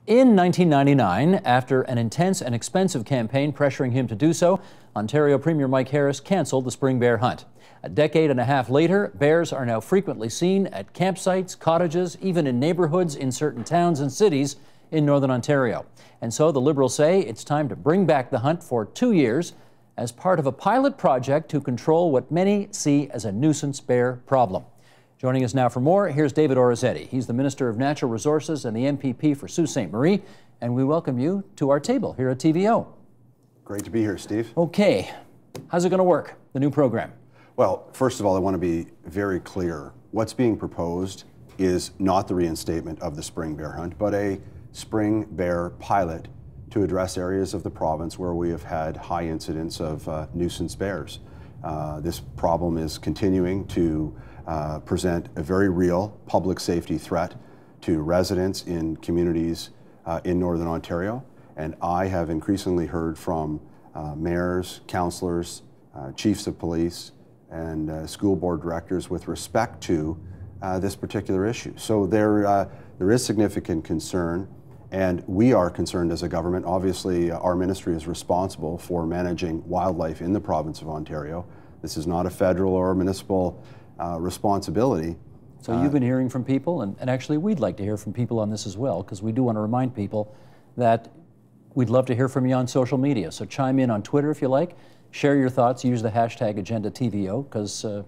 In 1999, after an intense and expensive campaign pressuring him to do so, Ontario Premier Mike Harris canceled the spring bear hunt. A decade and a half later, bears are now frequently seen at campsites, cottages, even in neighborhoods in certain towns and cities in Northern Ontario. And so the Liberals say it's time to bring back the hunt for 2 years as part of a pilot project to control what many see as a nuisance bear problem. Joining us now for more, here's David Orazietti. He's the Minister of Natural Resources and the MPP for Sault Ste. Marie, and we welcome you to our table here at TVO. Great to be here, Steve. Okay, how's it going to work, the new program? Well, first of all, I want to be very clear. What's being proposed is not the reinstatement of the spring bear hunt, but a spring bear pilot to address areas of the province where we have had high incidents of nuisance bears. This problem is continuing to present a very real public safety threat to residents in communities in Northern Ontario. And I have increasingly heard from mayors, councillors, chiefs of police, and school board directors with respect to this particular issue. So there is significant concern, and we are concerned as a government. Obviously, our ministry is responsible for managing wildlife in the province of Ontario. This is not a federal or municipal responsibility. So you've been hearing from people, and actually we'd like to hear from people on this as well, because we do want to remind people that we'd love to hear from you on social media. So chime in on Twitter if you like. Share your thoughts. Use the hashtag AgendaTVO, because you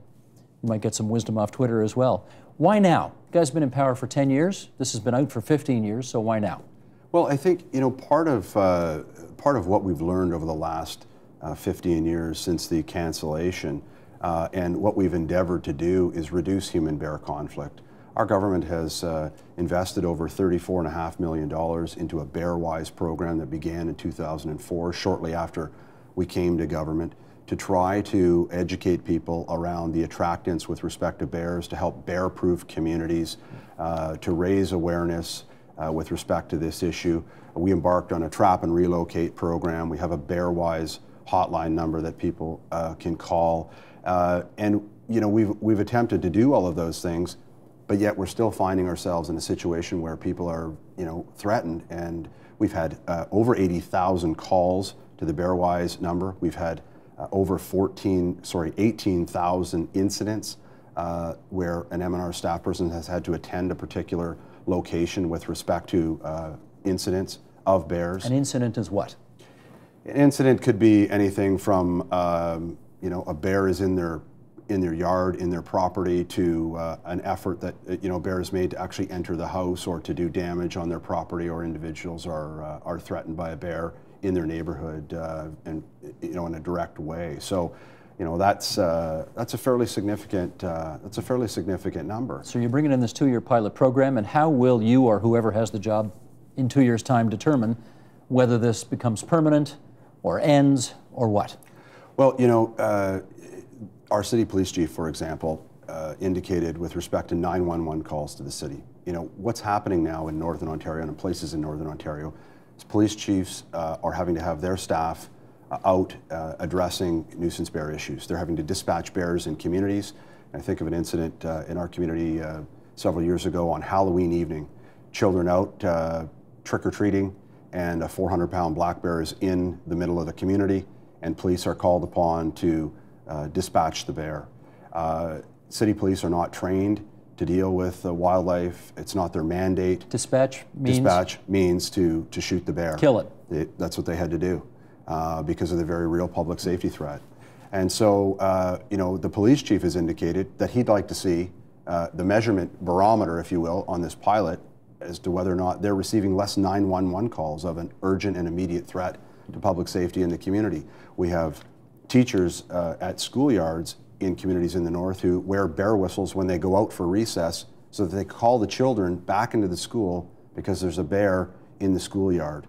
might get some wisdom off Twitter as well. Why now? You guys have been in power for 10 years. This has been out for 15 years, so why now? Well, I think, you know, part of what we've learned over the last 15 years since the cancellation and what we've endeavored to do is reduce human-bear conflict. Our government has invested over $34.5 million into a Bear-Wise program that began in 2004, shortly after we came to government, to try to educate people around the attractants with respect to bears, to help bear-proof communities, to raise awareness with respect to this issue. We embarked on a trap and relocate program. We have a Bear-Wise hotline number that people can call. And you know, we've attempted to do all of those things, but yet we're still finding ourselves in a situation where people are, you know, threatened. And we've had over 80,000 calls to the Bear-Wise number. We've had over 18,000 incidents where an M&R staff person has had to attend a particular location with respect to incidents of bears. An incident is what? An incident could be anything from you know, a bear is in their yard, in their property, to an effort that, you know, bear is made to actually enter the house or to do damage on their property, or individuals are threatened by a bear in their neighborhood, and, you know, in a direct way. So, you know, that's a fairly significant number. So you're bringing in this 2-year pilot program, and how will you or whoever has the job in 2 years' time determine whether this becomes permanent or ends or what? Well, you know, our city police chief, for example, indicated with respect to 911 calls to the city. You know, what's happening now in Northern Ontario and in places in Northern Ontario is police chiefs are having to have their staff out addressing nuisance bear issues. They're having to dispatch bears in communities. I think of an incident in our community several years ago on Halloween evening. Children out trick-or-treating, and a 400-pound black bear is in the middle of the community, and police are called upon to dispatch the bear. City police are not trained to deal with wildlife. It's not their mandate. Dispatch means? Dispatch means to shoot the bear. Kill it. That's what they had to do because of the very real public safety threat. And so, you know, the police chief has indicated that he'd like to see the measurement barometer, if you will, on this pilot as to whether or not they're receiving less 911 calls of an urgent and immediate threat to public safety in the community. We have teachers at schoolyards in communities in the north who wear bear whistles when they go out for recess so that they call the children back into the school because there's a bear in the schoolyard.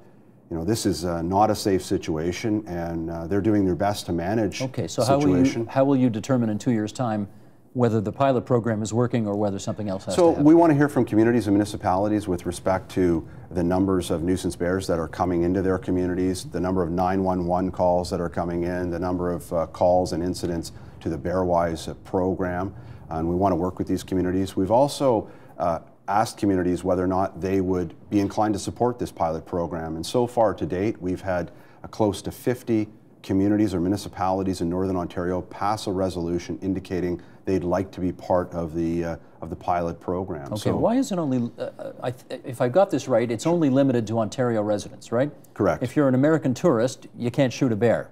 You know, this is not a safe situation, and they're doing their best to manage the situation. How will you determine in 2 years' time whether the pilot program is working or whether something else has to happen? So we want to hear from communities and municipalities with respect to the numbers of nuisance bears that are coming into their communities, the number of 911 calls that are coming in, the number of calls and incidents to the Bear-Wise program, and we want to work with these communities. We've also asked communities whether or not they would be inclined to support this pilot program. And so far to date, we've had close to 50 communities or municipalities in Northern Ontario pass a resolution indicating they'd like to be part of the pilot program. Okay, so, why is it only, if I got this right, it's only limited to Ontario residents, right? Correct. If you're an American tourist, you can't shoot a bear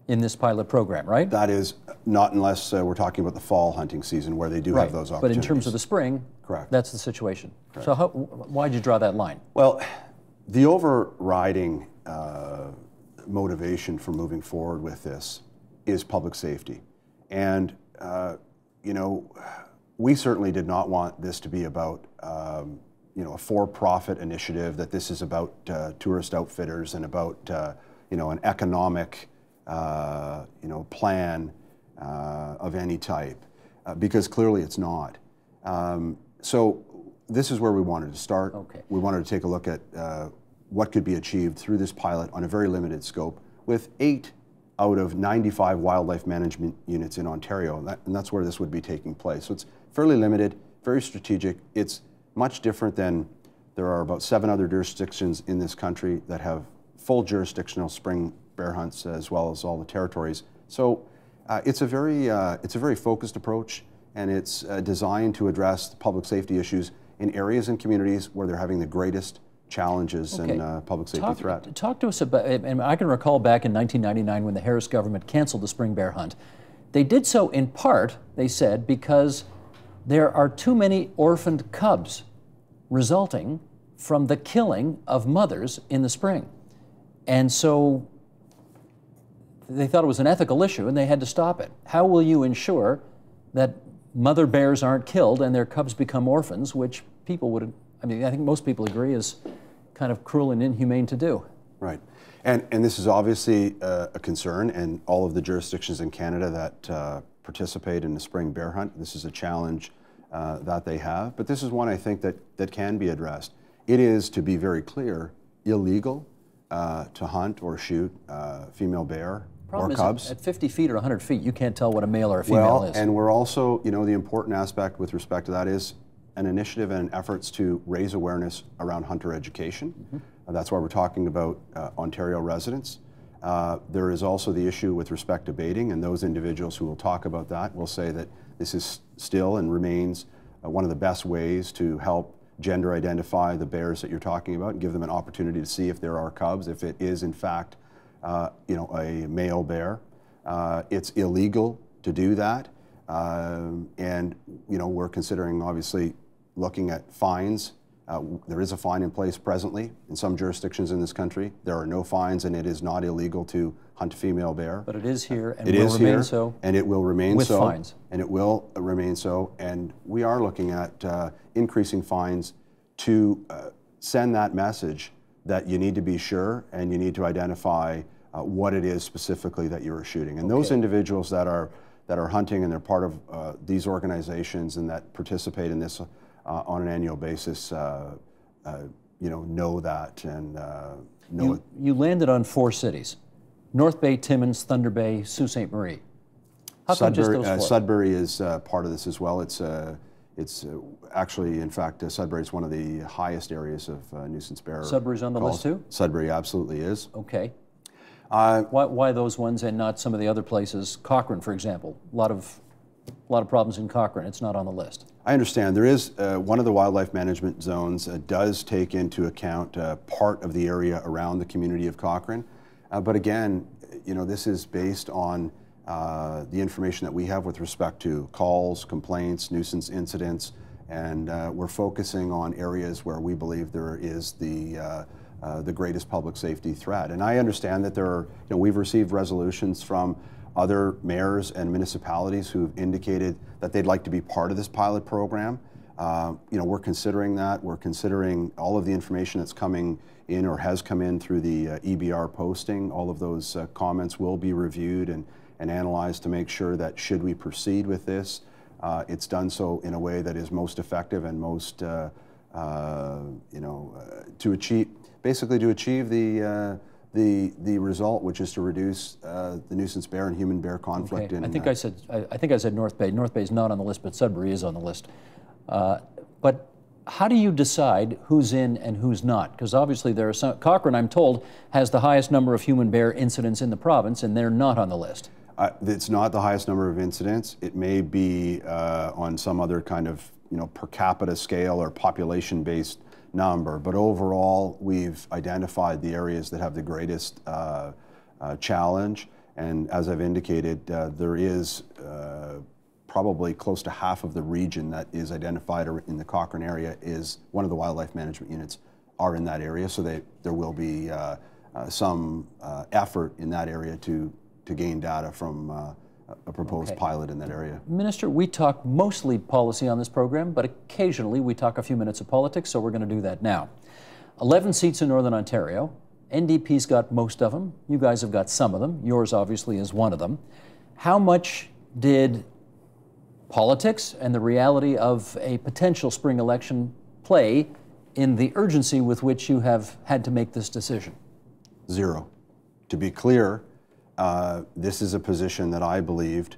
in this pilot program, right? That is not unless we're talking about the fall hunting season where they do have those opportunities. But in terms of the spring, correct, that's the situation. Correct. So why did you draw that line? Well, the overriding motivation for moving forward with this is public safety. And, you know, we certainly did not want this to be about, you know, a for-profit initiative, that this is about tourist outfitters and about, you know, an economic, you know, plan of any type, because clearly it's not. So this is where we wanted to start. Okay. We wanted to take a look at what could be achieved through this pilot on a very limited scope with 8 out of 95 wildlife management units in Ontario, and that's where this would be taking place. So it's fairly limited, very strategic. It's much different than, there are about 7 other jurisdictions in this country that have full jurisdictional spring bear hunts, as well as all the territories. So it's a very focused approach, and it's designed to address the public safety issues in areas and communities where they're having the greatest challenges and public safety threat. Talk to us about, and I can recall back in 1999 when the Harris government canceled the spring bear hunt. They did so in part, they said, because there are too many orphaned cubs resulting from the killing of mothers in the spring. And so they thought it was an ethical issue and they had to stop it. How will you ensure that mother bears aren't killed and their cubs become orphans, which people would, I mean, I think most people agree is kind of cruel and inhumane to do. Right. And this is obviously a concern, and all of the jurisdictions in Canada that participate in the spring bear hunt, this is a challenge that they have. But this is one I think that can be addressed. It is, to be very clear, illegal to hunt or shoot female bear or cubs. At 50 feet or 100 feet, you can't tell what a male or a female is. And we're also, you know, the important aspect with respect to that is an initiative and efforts to raise awareness around hunter education. Mm-hmm. That's why we're talking about Ontario residents. There is also the issue with respect to baiting, and those individuals who will talk about that will say that this is still and remains one of the best ways to help gender identify the bears that you're talking about and give them an opportunity to see if there are cubs, if it is in fact you know, a male bear. It's illegal to do that, and you know, we're considering obviously looking at fines. There is a fine in place presently in some jurisdictions in this country. There are no fines, and it is not illegal to hunt a female bear. But it is here, and it will is remain here, so. And it will remain with so. Fines. And it will remain so. And we are looking at increasing fines to send that message that you need to be sure and you need to identify what it is specifically that you are shooting. And those individuals that are hunting and they're part of these organizations and that participate in this on an annual basis, you know that and know it. You landed on 4 cities: North Bay, Timmins, Thunder Bay, Sault Ste. Marie. How come just those 4? Sudbury is part of this as well. It's actually, in fact, Sudbury is one of the highest areas of nuisance bear. Sudbury's on the list too? Sudbury absolutely is. Okay. Why those ones and not some of the other places? Cochrane, for example, a lot of problems in Cochrane. It's not on the list. I understand. There is one of the wildlife management zones does take into account part of the area around the community of Cochrane, but again, you know, this is based on the information that we have with respect to calls, complaints, nuisance incidents, and we're focusing on areas where we believe there is the greatest public safety threat. And I understand that there are, you know, we've received resolutions from other mayors and municipalities who've indicated that they'd like to be part of this pilot program. You know, we're considering that. We're considering all of the information that's coming in or has come in through the EBR posting. All of those comments will be reviewed and analyzed to make sure that should we proceed with this, it's done so in a way that is most effective and most, you know, to achieve the result, which is to reduce the nuisance bear and human bear conflict. Okay. I think I said North Bay. North Bay is not on the list, but Sudbury is on the list. But How do you decide who's in and who's not? Because obviously there are some, Cochrane, I'm told, has the highest number of human bear incidents in the province, and they're not on the list. It's not the highest number of incidents. It may be on some other kind of, per capita scale or population-based number, but overall, we've identified the areas that have the greatest challenge. And as I've indicated, there is probably close to half of the region that is identified in the Cochrane area is one of the wildlife management units are in that area. So there will be some effort in that area to gain data from a proposed pilot in that area. Minister, we talk mostly policy on this program, but occasionally we talk a few minutes of politics, so we're going to do that now. 11 seats in Northern Ontario. NDP's got most of them. You guys have got some of them. Yours obviously is one of them. How much did politics and the reality of a potential spring election play in the urgency with which you have had to make this decision? Zero. To be clear, this is a position that I believed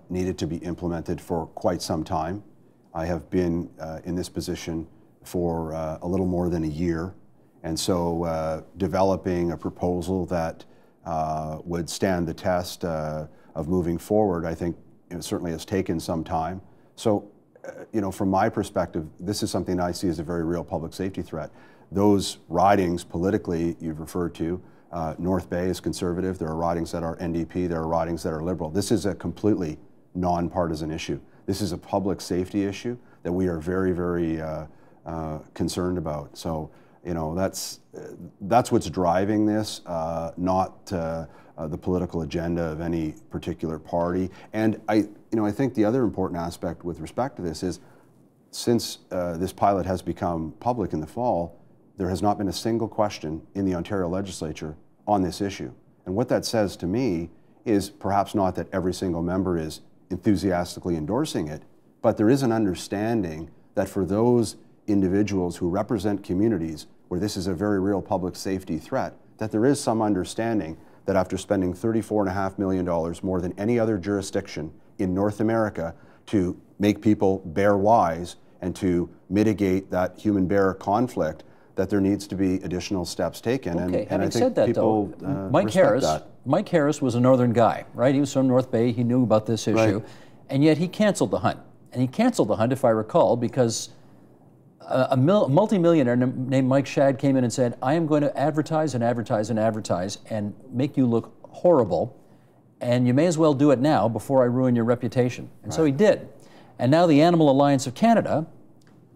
needed to be implemented for quite some time. I have been in this position for a little more than a year, and so developing a proposal that would stand the test of moving forward, I think it certainly has taken some time. So, from my perspective, this is something I see as a very real public safety threat. Those ridings politically you've referred to, North Bay is Conservative, there are ridings that are NDP, there are ridings that are Liberal. This is a completely non-partisan issue. This is a public safety issue that we are very, very concerned about. So, that's what's driving this, not the political agenda of any particular party. And I think the other important aspect with respect to this is, since this pilot has become public in the fall, there has not been a single question in the Ontario legislature on this issue. And what that says to me is perhaps not that every single member is enthusiastically endorsing it, but there is an understanding that for those individuals who represent communities where this is a very real public safety threat, that there is some understanding that after spending $34.5 million more than any other jurisdiction in North America to make people bear wise and to mitigate that human-bear conflict, that there needs to be additional steps taken. Okay, and I think said that, people though, Mike Harris was a northern guy, right? He was from North Bay, he knew about this issue, right. And yet he canceled the hunt. And he canceled the hunt, if I recall, because a multimillionaire named Mike Shad came in and said, I am going to advertise and advertise and advertise and make you look horrible, and you may as well do it now before I ruin your reputation. And so he did. And now the Animal Alliance of Canada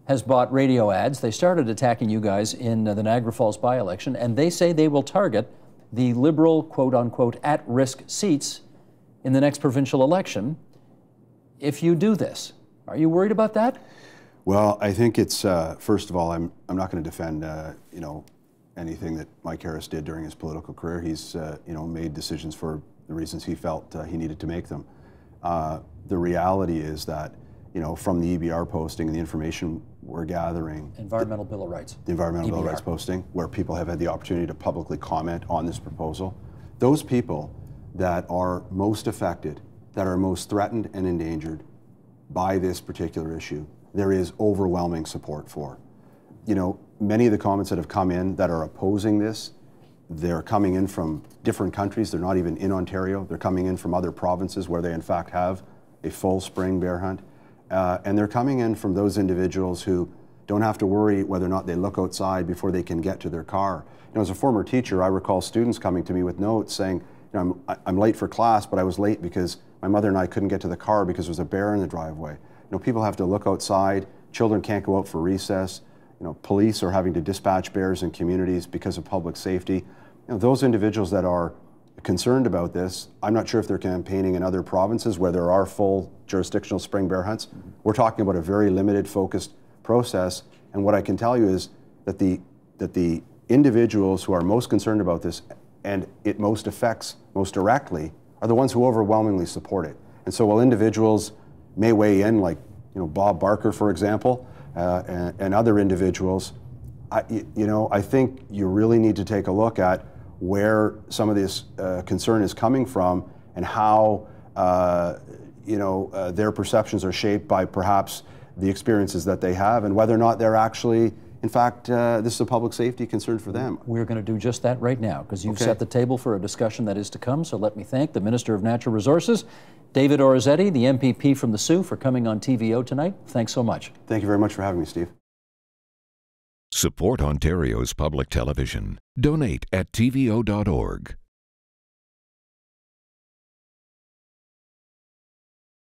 has bought radio ads. They started attacking you guys in the Niagara Falls by-election, and they say they will target the Liberal, quote-unquote, at-risk seats in the next provincial election if you do this. Are you worried about that? Well, I think it's, first of all, I'm not going to defend, anything that Mike Harris did during his political career. He's, made decisions for the reasons he felt he needed to make them. The reality is that, from the EBR posting and the information we're gathering. Environmental Bill of Rights. The Environmental Bill of Rights posting, where people have had the opportunity to publicly comment on this proposal. Those people that are most affected, that are most threatened and endangered by this particular issue, there is overwhelming support for. Many of the comments that have come in that are opposing this, they're coming in from different countries. They're not even in Ontario. They're coming in from other provinces where they in fact have a full spring bear hunt. And they're coming in from those individuals who don't have to worry whether or not they look outside before they can get to their car. As a former teacher, I recall students coming to me with notes saying, I'm late for class, but I was late because my mother and I couldn't get to the car because there was a bear in the driveway. People have to look outside. Children can't go out for recess. Police are having to dispatch bears in communities because of public safety. Those individuals that are concerned about this, I'm not sure if they're campaigning in other provinces where there are full jurisdictional spring bear hunts. We're talking about a very limited, focused process. And what I can tell you is that the individuals who are most concerned about this and it most affects most directly are the ones who overwhelmingly support it. And so while individuals may weigh in, like Bob Barker, for example, and other individuals, I think you really need to take a look at where some of this concern is coming from and how their perceptions are shaped by perhaps the experiences that they have and whether or not they're actually, in fact, this is a public safety concern for them. We're going to do just that right now, because you've set the table for a discussion that is to come. So let me thank the Minister of Natural Resources, David Orazietti, the MPP from the Sioux, for coming on TVO tonight. Thanks so much. Thank you very much for having me, Steve. Support Ontario's public television. Donate at tvo.org.